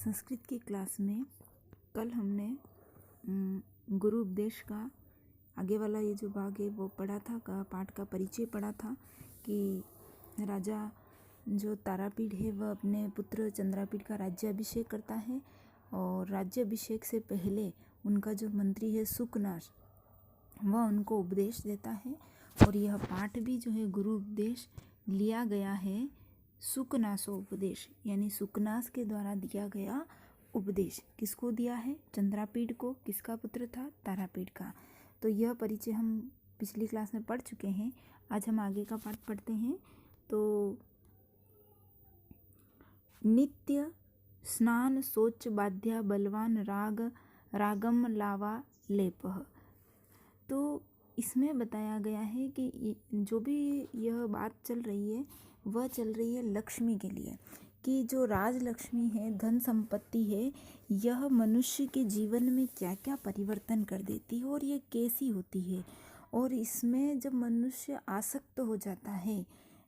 संस्कृत की क्लास में कल हमने गुरु उपदेश का आगे वाला ये जो भाग है वो पढ़ा था, का पाठ का परिचय पढ़ा था कि राजा जो तारापीठ है वह अपने पुत्र चंद्रापीठ का राज्याभिषेक करता है और राज्याभिषेक से पहले उनका जो मंत्री है सुकनास वह उनको उपदेश देता है। और यह पाठ भी जो है गुरु उपदेश लिया गया है सुकनासो उपदेश, यानी सुकनास के द्वारा दिया गया उपदेश। किसको दिया है? चंद्रापीठ को। किसका पुत्र था? तारापीठ का। तो यह परिचय हम पिछली क्लास में पढ़ चुके हैं। आज हम आगे का पाठ पढ़ते हैं। तो नित्य स्नान शौच बाध्या बलवान रागम लावा लेपह। तो इसमें बताया गया है कि जो भी यह बात चल रही है वह चल रही है लक्ष्मी के लिए, कि जो राजलक्ष्मी है, धन संपत्ति है, यह मनुष्य के जीवन में क्या क्या परिवर्तन कर देती है और ये कैसी होती है। और इसमें जब मनुष्य आसक्त हो जाता है,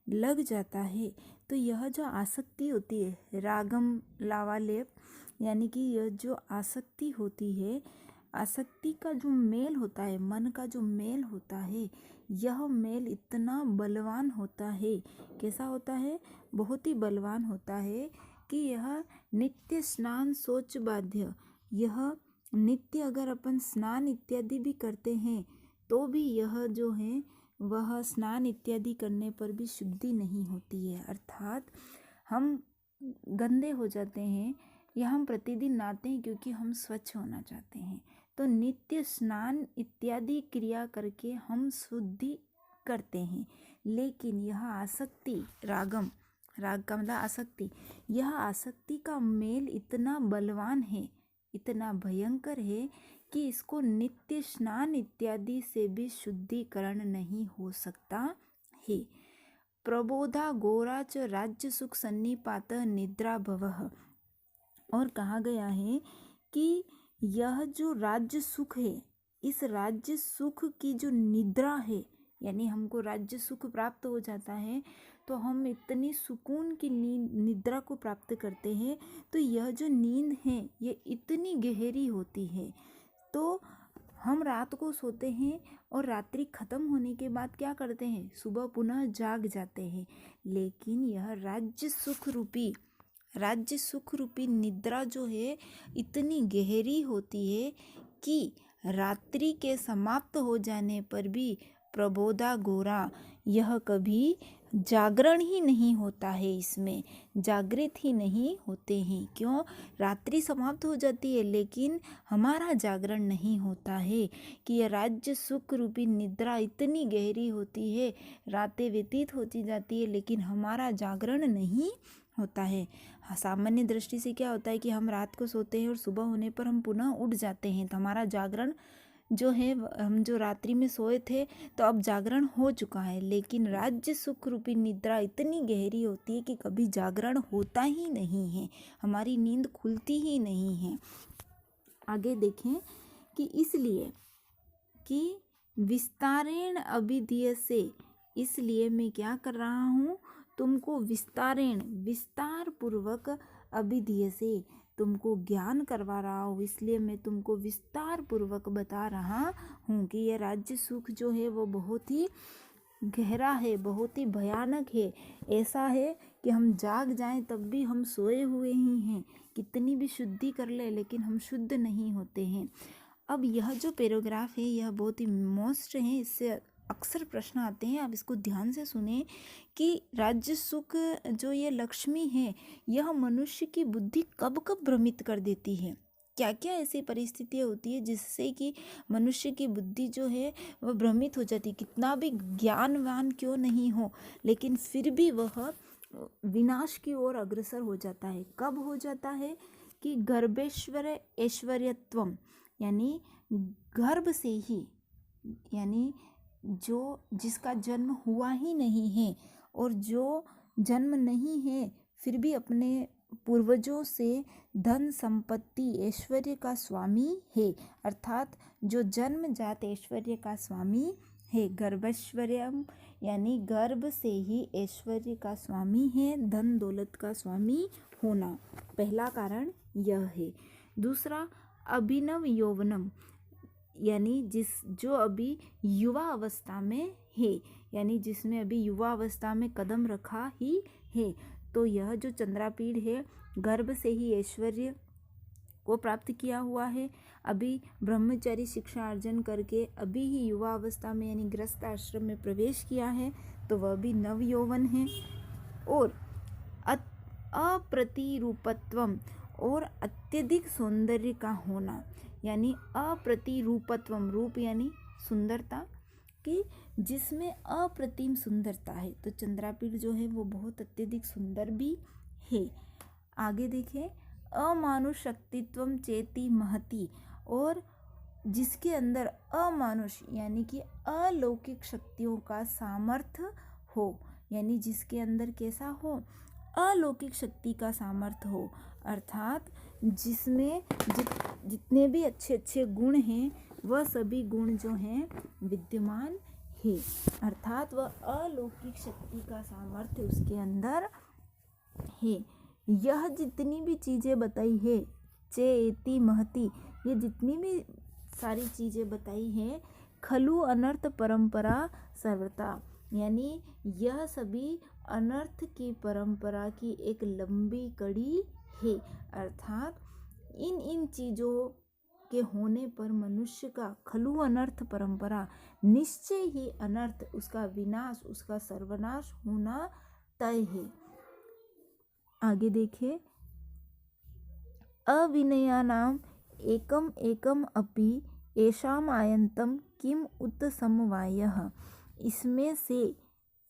लग जाता है, तो यह जो आसक्ति होती है रागम लावालेप, यानी कि यह जो आसक्ति होती है, आसक्ति का जो मेल होता है, मन का जो मेल होता है, यह मेल इतना बलवान होता है। कैसा होता है? बहुत ही बलवान होता है कि यह नित्य स्नान शौच बाध्य, यह नित्य अगर अपन स्नान इत्यादि भी करते हैं तो भी यह जो है वह स्नान इत्यादि करने पर भी शुद्धि नहीं होती है। अर्थात हम गंदे हो जाते हैं या हम प्रतिदिन नहाते हैं क्योंकि हम स्वच्छ होना चाहते हैं, तो नित्य स्नान इत्यादि क्रिया करके हम शुद्धि करते हैं। लेकिन यह आसक्ति, राग का मतलब आसक्ति, यह आसक्ति का मेल इतना बलवान है, इतना भयंकर है कि इसको नित्य स्नान इत्यादि से भी शुद्धिकरण नहीं हो सकता है। प्रबोधा गोरा च राज्य सुख सन्निपात निद्रा भवः। और कहा गया है कि यह जो राज्य सुख है, इस राज्य सुख की जो निद्रा है, यानी हमको राज्य सुख प्राप्त हो जाता है तो हम इतनी सुकून की निद्रा को प्राप्त करते हैं, तो यह जो नींद है ये इतनी गहरी होती है। तो हम रात को सोते हैं और रात्रि खत्म होने के बाद क्या करते हैं? सुबह पुनः जाग जाते हैं। लेकिन यह राज्य सुख रूपी निद्रा जो है इतनी गहरी होती है कि रात्रि के समाप्त हो जाने पर भी प्रबोधा गोरा, यह कभी जागरण ही नहीं होता है, इसमें जागृत ही नहीं होते हैं। क्यों? रात्रि समाप्त हो जाती है लेकिन हमारा जागरण नहीं होता है कि यह राज्य सुख रूपी निद्रा इतनी गहरी होती है, रातें व्यतीत होती जाती है लेकिन हमारा जागरण नहीं होता है। सामान्य दृष्टि से क्या होता है कि हम रात को सोते हैं और सुबह होने पर हम पुनः उठ जाते हैं, तो हमारा जागरण जो है, हम जो रात्रि में सोए थे तो अब जागरण हो चुका है। लेकिन राज्य सुख रूपी निद्रा इतनी गहरी होती है कि कभी जागरण होता ही नहीं है, हमारी नींद खुलती ही नहीं है। आगे देखें कि इसलिए कि विस्तारेण अभिधीयसे, इसलिए मैं क्या कर रहा हूँ? तुमको विस्तार पूर्वक अभिधीयसे, तुमको ज्ञान करवा रहा हूँ, इसलिए मैं तुमको विस्तार पूर्वक बता रहा हूँ कि यह राज्य सुख जो है वो बहुत ही गहरा है, बहुत ही भयानक है। ऐसा है कि हम जाग जाएं तब भी हम सोए हुए ही हैं, कितनी भी शुद्धि कर ले लेकिन हम शुद्ध नहीं होते हैं। अब यह जो पैराग्राफ है यह बहुत ही मोस्ट है, इससे अक्सर प्रश्न आते हैं। आप इसको ध्यान से सुने कि राज्य सुख जो ये लक्ष्मी है यह मनुष्य की बुद्धि कब कब भ्रमित कर देती है, क्या क्या ऐसी परिस्थितियाँ होती है जिससे कि मनुष्य की बुद्धि जो है वह भ्रमित हो जाती है। कितना भी ज्ञानवान क्यों नहीं हो लेकिन फिर भी वह विनाश की ओर अग्रसर हो जाता है। कब हो जाता है? कि गर्भेश्वर ऐश्वर्यत्वम, यानी गर्भ से ही, यानी जो जिसका जन्म हुआ ही नहीं है और जो जन्म नहीं है फिर भी अपने पूर्वजों से धन संपत्ति ऐश्वर्य का स्वामी है, अर्थात जो जन्मजात ऐश्वर्य का स्वामी है। गर्भैश्वर्यम यानी गर्भ से ही ऐश्वर्य का स्वामी है, धन दौलत का स्वामी होना, पहला कारण यह है। दूसरा, अभिनव यौवनम यानी जो अभी युवा अवस्था में है, यानी जिसने अभी युवा अवस्था में कदम रखा ही है, तो यह जो चंद्रापीड़ है गर्भ से ही ऐश्वर्य को प्राप्त किया हुआ है। अभी ब्रह्मचारी शिक्षा अर्जन करके अभी ही युवा अवस्था में यानी गृहस्थ आश्रम में प्रवेश किया है, तो वह भी नव यौवन है। और अप्रतिरूपत्वम और अत्यधिक सौंदर्य का होना, यानी अप्रतिरूपत्वम, रूप यानी सुंदरता कि जिसमें अप्रतिम सुंदरता है, तो चंद्रापीड़ जो है वो बहुत अत्यधिक सुंदर भी है। आगे देखें, अमानुष शक्तित्वम चेति महति, और जिसके अंदर अमानुष यानी कि अलौकिक शक्तियों का सामर्थ्य हो, यानी जिसके अंदर कैसा हो, अलौकिक शक्ति का सामर्थ्य हो, अर्थात जिसमें जितने भी अच्छे अच्छे गुण हैं वह सभी गुण जो हैं विद्यमान है, अर्थात वह अलौकिक शक्ति का सामर्थ्य उसके अंदर है। यह जितनी भी चीज़ें बताई है, चेति महति, ये जितनी भी सारी चीज़ें बताई हैं, खलु अनर्थ परंपरा सर्वता, यानी यह सभी अनर्थ की परंपरा की एक लंबी कड़ी है, अर्थात इन चीज़ों के होने पर मनुष्य का खलु अनर्थ परंपरा, निश्चय ही अनर्थ, उसका विनाश, उसका सर्वनाश होना तय है। आगे देखिए, अविनयानाम एकम एकम अपि येषाम आयंतम किम उत समवायः, इसमें से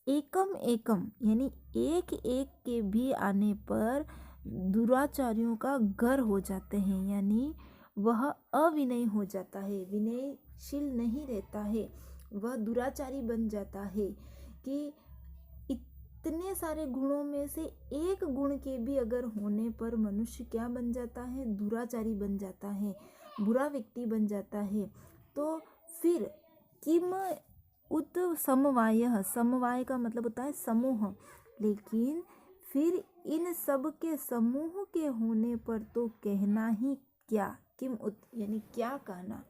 एकम एकम यानी एक एक के भी आने पर दुराचारियों का घर हो जाते हैं, यानी वह अविनय हो जाता है, विनयशील नहीं रहता है, वह दुराचारी बन जाता है कि इतने सारे गुणों में से एक गुण के भी अगर होने पर मनुष्य क्या बन जाता है, दुराचारी बन जाता है, बुरा व्यक्ति बन जाता है। तो फिर किम उत समवायः, समवाय का मतलब होता है समूह, लेकिन फिर इन सब के समूह के होने पर तो कहना ही क्या, किम उत यानी क्या कहना,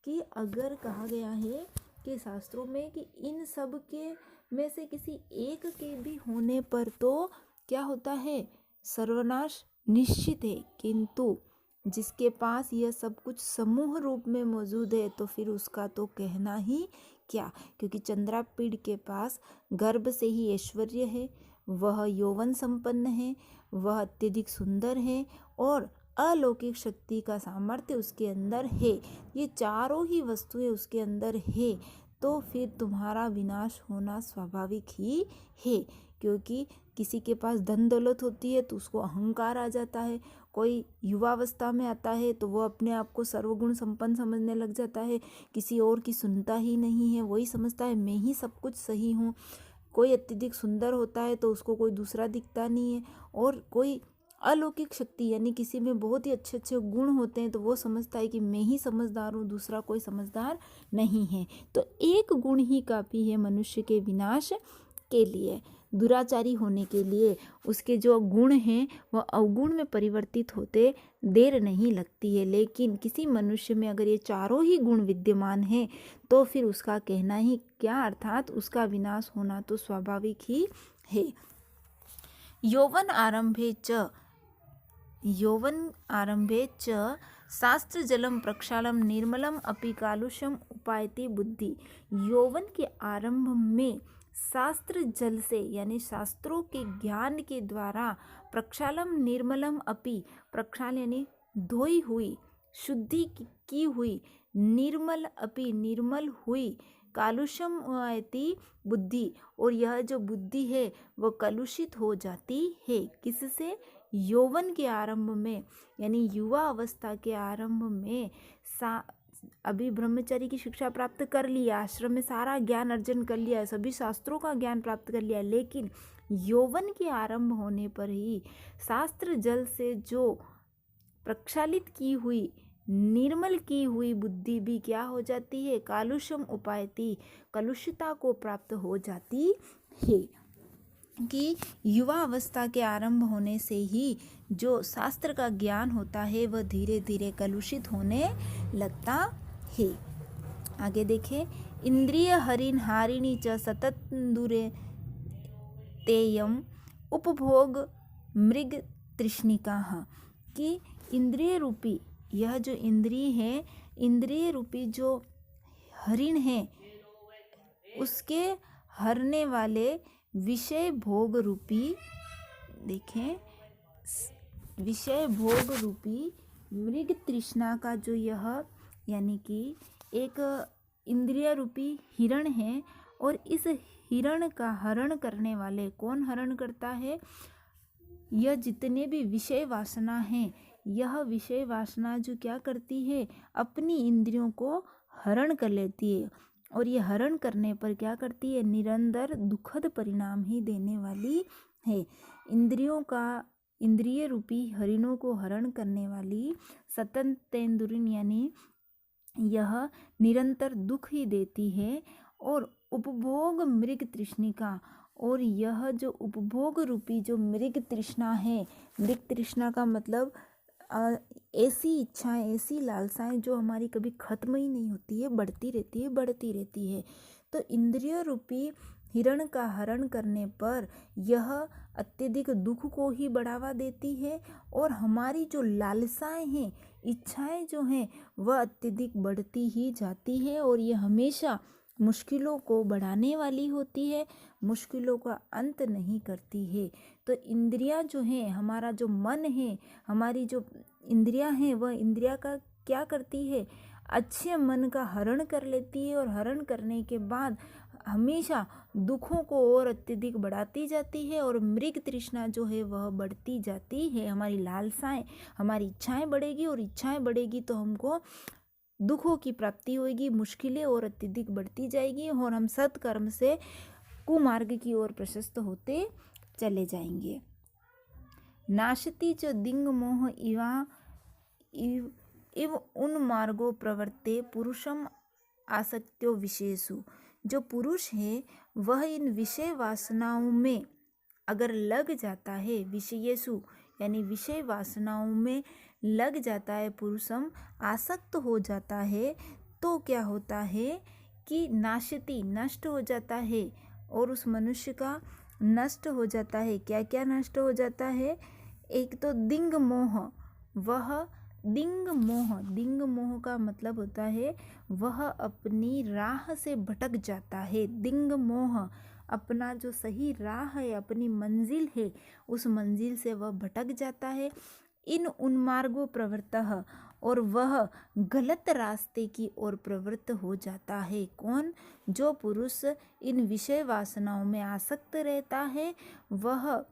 कि अगर कहा गया है कि शास्त्रों में कि इन सब के में से किसी एक के भी होने पर तो क्या होता है, सर्वनाश निश्चित है, किंतु जिसके पास यह सब कुछ समूह रूप में मौजूद है तो फिर उसका तो कहना ही क्या, क्योंकि चंद्रापीड़ के पास गर्भ से ही ऐश्वर्य है, वह यौवन संपन्न है, वह अत्यधिक सुंदर है और अलौकिक शक्ति का सामर्थ्य उसके अंदर है, ये चारों ही वस्तुएं उसके अंदर है, तो फिर तुम्हारा विनाश होना स्वाभाविक ही है। क्योंकि किसी के पास धन दौलत होती है तो उसको अहंकार आ जाता है, कोई युवावस्था में आता है तो वो अपने आप को सर्वगुण संपन्न समझने लग जाता है, किसी और की सुनता ही नहीं है, वही समझता है मैं ही सब कुछ सही हूँ। कोई अत्यधिक सुंदर होता है तो उसको कोई दूसरा दिखता नहीं है, और कोई अलौकिक शक्ति यानी किसी में बहुत ही अच्छे अच्छे गुण होते हैं तो वो समझता है कि मैं ही समझदार हूँ, दूसरा कोई समझदार नहीं है। तो एक गुण ही काफ़ी है मनुष्य के विनाश के लिए, दुराचारी होने के लिए। उसके जो गुण हैं वह अवगुण में परिवर्तित होते देर नहीं लगती है, लेकिन किसी मनुष्य में अगर ये चारों ही गुण विद्यमान हैं तो फिर उसका कहना ही क्या, अर्थात उसका विनाश होना तो स्वाभाविक ही है। यौवन आरंभे च शास्त्र जलम प्रक्षालम निर्मलम अपि कालुषम उपायते बुद्धि, यौवन के आरंभ में शास्त्र जल से यानी शास्त्रों के ज्ञान के द्वारा प्रक्षालम निर्मलम अपि, प्रक्षाल यानी धोई हुई, शुद्धि की हुई, निर्मल अपि निर्मल हुई, कालुषम आयति बुद्धि, और यह जो बुद्धि है वह कलुषित हो जाती है, किससे, यौवन के आरंभ में, यानी युवा अवस्था के आरंभ में। अभी ब्रह्मचर्य की शिक्षा प्राप्त कर लिया, आश्रम में सारा ज्ञान अर्जन कर लिया, सभी शास्त्रों का ज्ञान प्राप्त कर लिया, लेकिन यौवन के आरंभ होने पर ही शास्त्र जल से जो प्रक्षालित की हुई निर्मल की हुई बुद्धि भी क्या हो जाती है, कालुषम उपायती, कलुषता को प्राप्त हो जाती है। कि युवा अवस्था के आरंभ होने से ही जो शास्त्र का ज्ञान होता है वह धीरे धीरे कलुषित होने लगता है। आगे देखें, इंद्रिय हरिण हारिणी च सततंदुरे तेयम उपभोग मृग तृष्णिका, कि इंद्रिय रूपी यह जो इंद्रिय है, इंद्रिय रूपी जो हरिण है उसके हरने वाले विषय भोग रूपी, देखें, विषय भोग रूपी मृग तृष्णा का जो यह यानी कि एक इंद्रिय रूपी हिरण है, और इस हिरण का हरण करने वाले कौन हरण करता है, यह जितने भी विषय वासना है, यह विषय वासना जो क्या करती है, अपनी इंद्रियों को हरण कर लेती है, और ये हरण करने पर क्या करती है, निरंतर दुखद परिणाम ही देने वाली है। इंद्रिय रूपी हरिणों को हरण करने वाली सततेंदुरिन यानी यह निरंतर दुख ही देती है। और उपभोग मृग तृष्णिका, और यह जो उपभोग रूपी जो मृग तृष्णा है, मृग तृष्णा का मतलब ऐसी इच्छाएं, ऐसी लालसाएं जो हमारी कभी खत्म ही नहीं होती है, बढ़ती रहती है, बढ़ती रहती है। तो इंद्रिय रूपी हिरण का हरण करने पर यह अत्यधिक दुख को ही बढ़ावा देती है, और हमारी जो लालसाएं हैं, इच्छाएं जो हैं, वह अत्यधिक बढ़ती ही जाती है, और ये हमेशा मुश्किलों को बढ़ाने वाली होती है, मुश्किलों का अंत नहीं करती है। तो इंद्रियां जो हैं, हमारा जो मन है, हमारी जो इंद्रियां हैं, वह इंद्रिया का क्या करती है, अच्छे मन का हरण कर लेती है, और हरण करने के बाद हमेशा दुखों को और अत्यधिक बढ़ाती जाती है, और मृग तृष्णा जो है वह बढ़ती जाती है। हमारी लालसाएं, हमारी इच्छाएं बढ़ेगी, और इच्छाएं बढ़ेगी तो हमको दुखों की प्राप्ति होगी, मुश्किलें और अत्यधिक बढ़ती जाएगी, और हम सत्कर्म से कुमार्ग की ओर प्रशस्त होते चले जाएंगे। नाशति च दिंग मोह इव उन मार्गो प्रवर्ते पुरुषम आसक्त्यो विषयसु, जो पुरुष है वह इन विषय वासनाओं में अगर लग जाता है, विषयसु यानी विषय वासनाओं में लग जाता है, पुरुषम आसक्त हो जाता है, तो क्या होता है कि नाशति नष्ट हो जाता है, और उस मनुष्य का नष्ट हो जाता है। क्या क्या नष्ट हो जाता है, एक तो दिंग मोह, वह दिंग मोह का मतलब होता है वह अपनी राह से भटक जाता है। दिंग मोह अपना जो सही राह है, अपनी मंजिल है, उस मंजिल से वह भटक जाता है। इन उन्मार्गो प्रवृत्तः, और वह गलत रास्ते की ओर प्रवृत्त हो जाता है। कौन, जो पुरुष इन विषय वासनाओं में आसक्त रहता है, वह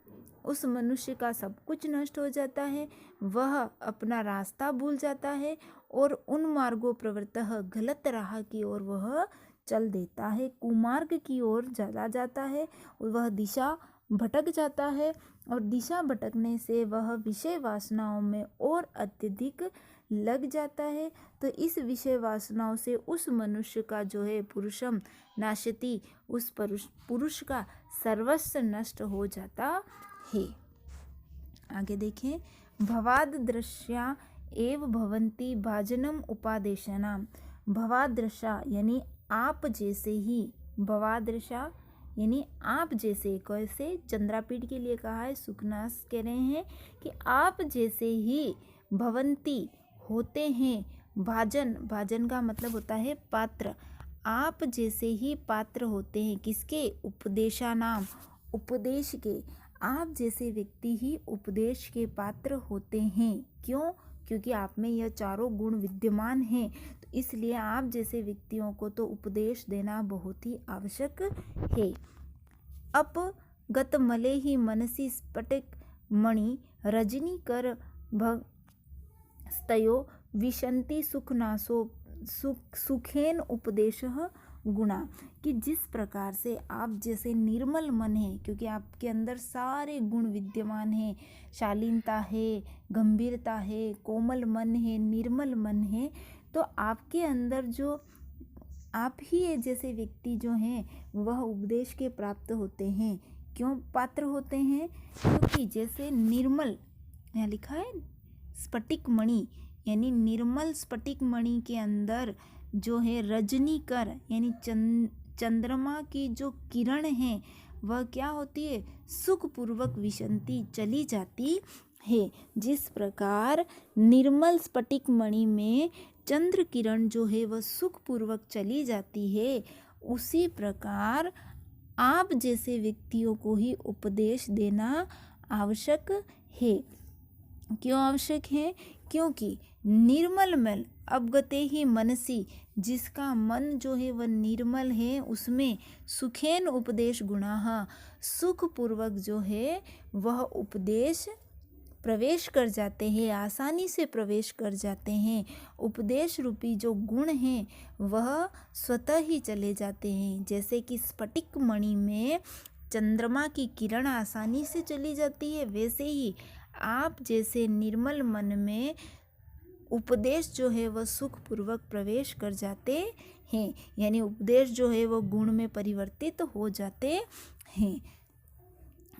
उस मनुष्य का सब कुछ नष्ट हो जाता है, वह अपना रास्ता भूल जाता है, और उन मार्गों प्रवृत्तः गलत राह की ओर वह चल देता है, कुमार्ग की ओर चला जाता है, वह दिशा भटक जाता है, और दिशा भटकने से वह विषय वासनाओं में और अत्यधिक लग जाता है। तो इस विषय वासनाओं से उस मनुष्य का जो है पुरुषम नाशति, उस पुरुष का सर्वस्व नष्ट हो जाता है। आगे देखें, भवाद दृश्या एव भवंती भाजनम उपादेशनाम। भवादृशा यानी आप जैसे ही, भवादृशा यानी आप जैसे, कैसे, चंद्रापीठ के लिए कहा है, सुखनास कह रहे हैं कि आप जैसे ही भवंती होते हैं, भाजन का मतलब होता है पात्र, आप जैसे ही पात्र होते हैं, किसके, उपदेशानाम, उपदेश के, आप जैसे व्यक्ति ही उपदेश के पात्र होते हैं। क्यों, क्योंकि आप में यह चारों गुण विद्यमान हैं, तो इसलिए आप जैसे व्यक्तियों को तो उपदेश देना बहुत ही आवश्यक है। अपगत मले ही मनसी स्फटिक मणि रजनी कर भग स्तयो विशंति सुखनाशो सुखेन उपदेशः गुणा, कि जिस प्रकार से आप जैसे निर्मल मन है, क्योंकि आपके अंदर सारे गुण विद्यमान हैं, शालीनता है, गंभीरता है, कोमल मन है, निर्मल मन है, तो आपके अंदर जो आप ही जैसे व्यक्ति जो हैं वह उपदेश के प्राप्त होते हैं। क्यों पात्र होते हैं? क्योंकि जैसे निर्मल, यहाँ लिखा है स्फटिक मणि, यानी निर्मल स्फटिक मणि के अंदर जो है रजनीकर यानी चंद्रमा की जो किरण है वह क्या होती है? सुखपूर्वक विशंति चली जाती है। जिस प्रकार निर्मल स्फटिक मणि में चंद्र किरण जो है वह सुखपूर्वक चली जाती है, उसी प्रकार आप जैसे व्यक्तियों को ही उपदेश देना आवश्यक है। क्यों आवश्यक है? क्योंकि निर्मल मन अवगते ही मनसी, जिसका मन जो है वह निर्मल है, उसमें सुखेन उपदेश गुणाः, सुखपूर्वक जो है वह उपदेश प्रवेश कर जाते हैं, आसानी से प्रवेश कर जाते हैं। उपदेश रूपी जो गुण हैं वह स्वतः ही चले जाते हैं। जैसे कि स्फटिक मणि में चंद्रमा की किरण आसानी से चली जाती है, वैसे ही आप जैसे निर्मल मन में उपदेश जो है वह सुखपूर्वक प्रवेश कर जाते हैं, यानी उपदेश जो है वह गुण में परिवर्तित हो जाते हैं।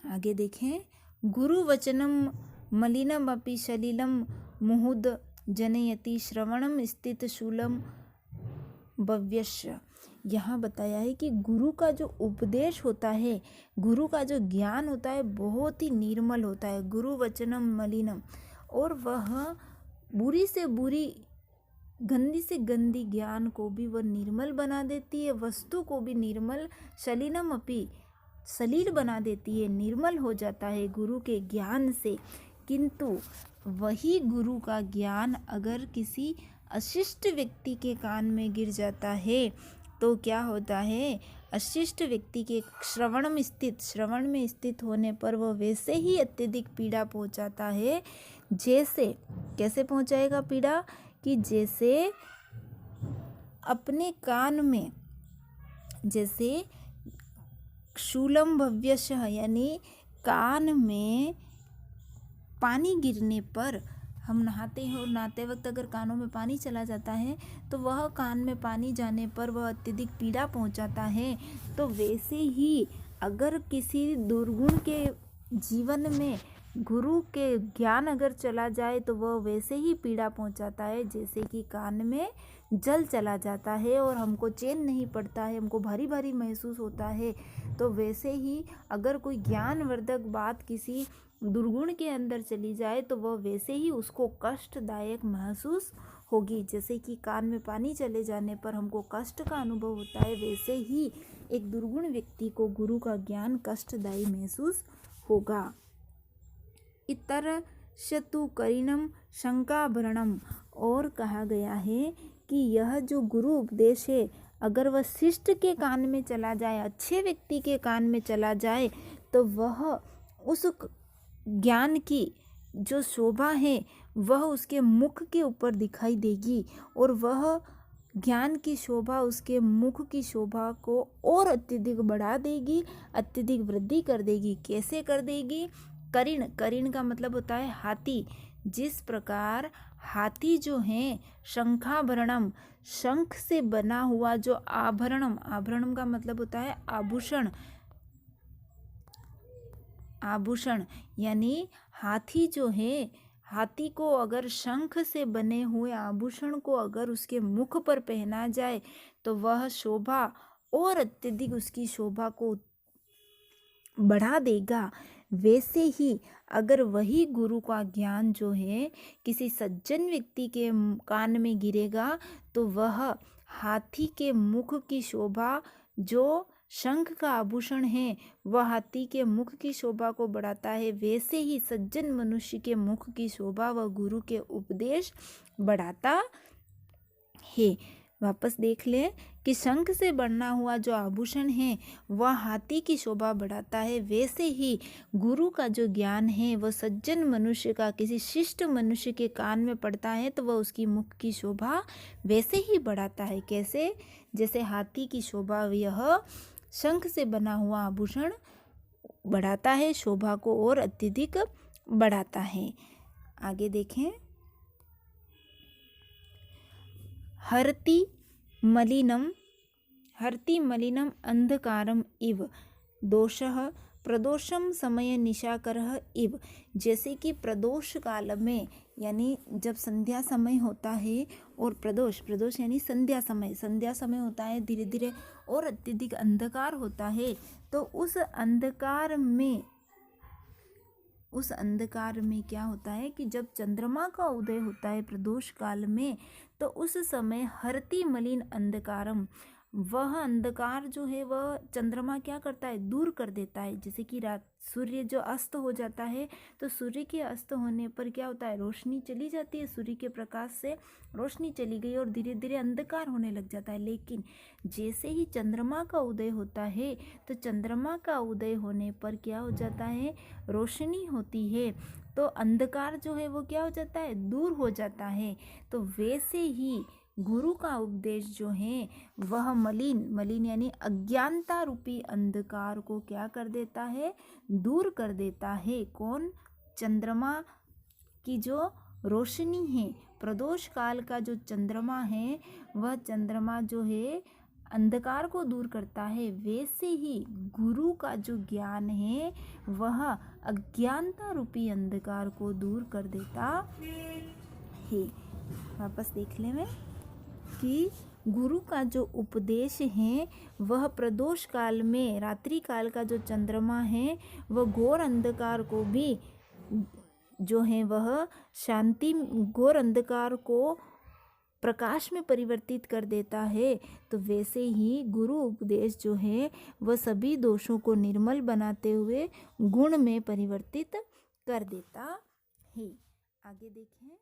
आगे देखें, गुरु वचनम मलिनम अपि सलिलम मुहुद जनयति श्रवणम स्थित शूलम भव्यस्य। यहाँ बताया है कि गुरु का जो उपदेश होता है, गुरु का जो ज्ञान होता है बहुत ही निर्मल होता है। गुरु वचनम मलिनम, और वह बुरी से बुरी, गंदी से गंदी ज्ञान को भी वह निर्मल बना देती है, वस्तु को भी निर्मल, सलिलम अपि सलील बना देती है, निर्मल हो जाता है गुरु के ज्ञान से। किंतु वही गुरु का ज्ञान अगर किसी अशिष्ट व्यक्ति के कान में गिर जाता है तो क्या होता है? अशिष्ट व्यक्ति के श्रवण में स्थित होने पर वह वैसे ही अत्यधिक पीड़ा पहुंचाता है। जैसे कैसे पहुंचाएगा पीड़ा? कि जैसे अपने कान में जैसे शूलम भव्यशः, यानी कान में पानी गिरने पर, हम नहाते हैं और नहाते वक्त अगर कानों में पानी चला जाता है तो वह कान में पानी जाने पर वह अत्यधिक पीड़ा पहुंचाता है। तो वैसे ही अगर किसी दुर्गुण के जीवन में गुरु के ज्ञान अगर चला जाए तो वह वैसे ही पीड़ा पहुंचाता है, जैसे कि कान में जल चला जाता है और हमको चैन नहीं पड़ता है, हमको भारी भारी महसूस होता है। तो वैसे ही अगर कोई ज्ञानवर्धक बात किसी दुर्गुण के अंदर चली जाए तो वह वैसे ही उसको कष्टदायक महसूस होगी। जैसे कि कान में पानी चले जाने पर हमको कष्ट का अनुभव होता है, वैसे ही एक दुर्गुण व्यक्ति को गुरु का ज्ञान कष्टदायी महसूस होगा। इतर शतु करिणम शंकाभरणम, और कहा गया है कि यह जो गुरु उपदेश है अगर वह शिष्ट के कान में चला जाए, अच्छे व्यक्ति के कान में चला जाए, तो वह उस ज्ञान की जो शोभा है वह उसके मुख के ऊपर दिखाई देगी, और वह ज्ञान की शोभा उसके मुख की शोभा को और अत्यधिक बढ़ा देगी, अत्यधिक वृद्धि कर देगी। कैसे कर देगी? करिण का मतलब होता है हाथी। जिस प्रकार हाथी जो है शंखाभरणम, शंख से बना हुआ जो आभरणम का मतलब होता है आभूषण, यानी हाथी जो है, हाथी को अगर शंख से बने हुए आभूषण को अगर उसके मुख पर पहना जाए तो वह शोभा और अत्यधिक उसकी शोभा को बढ़ा देगा। वैसे ही अगर वही गुरु का ज्ञान जो है किसी सज्जन व्यक्ति के कान में गिरेगा तो वह हाथी के मुख की शोभा, जो शंख का आभूषण है, वह हाथी के मुख की शोभा को बढ़ाता है। वैसे ही सज्जन मनुष्य के मुख की शोभा वह गुरु के उपदेश बढ़ाता है। वापस देख ले कि शंख से बना हुआ जो आभूषण है वह हाथी की शोभा बढ़ाता है, वैसे ही गुरु का जो ज्ञान है वह सज्जन मनुष्य का किसी शिष्ट मनुष्य के कान में पड़ता है तो वह उसकी मुख की शोभा वैसे ही बढ़ाता है। कैसे? जैसे हाथी की शोभा यह शंख से बना हुआ आभूषण बढ़ाता है, शोभा को और अत्यधिक बढ़ाता है। आगे देखें, हरति मलिनम अंधकारम इव दोषः प्रदोषम समय निशाकरः इव। जैसे कि प्रदोष काल में यानी जब संध्या समय होता है और प्रदोष यानी संध्या समय होता है, धीरे धीरे और अत्यधिक अंधकार होता है, तो उस अंधकार में क्या होता है कि जब चंद्रमा का उदय होता है प्रदोष काल में, तो उस समय हरति मलिन अंधकारम, वह अंधकार जो है वह चंद्रमा क्या करता है, दूर कर देता है। जैसे कि सूर्य जो अस्त हो जाता है तो सूर्य के अस्त होने पर क्या होता है, रोशनी चली जाती है, सूर्य के प्रकाश से रोशनी चली गई और धीरे धीरे अंधकार होने लग जाता है। लेकिन जैसे ही चंद्रमा का उदय होता है तो चंद्रमा का उदय होने पर क्या हो जाता है, रोशनी होती है, तो अंधकार जो है वो क्या हो जाता है, दूर हो जाता है। तो वैसे ही गुरु का उपदेश जो है वह मलिन यानी अज्ञानता रूपी अंधकार को क्या कर देता है, दूर कर देता है। कौन? चंद्रमा की जो रोशनी है, प्रदोष काल का जो चंद्रमा है वह चंद्रमा जो है अंधकार को दूर करता है, वैसे ही गुरु का जो ज्ञान है वह अज्ञानता रूपी अंधकार को दूर कर देता है। वापस देख ले में कि गुरु का जो उपदेश है वह प्रदोष काल में, रात्रि काल का जो चंद्रमा है वह घोर अंधकार को भी जो है वह शांति, घोर अंधकार को प्रकाश में परिवर्तित कर देता है। तो वैसे ही गुरु उपदेश जो है वह सभी दोषों को निर्मल बनाते हुए गुण में परिवर्तित कर देता है। आगे देखें,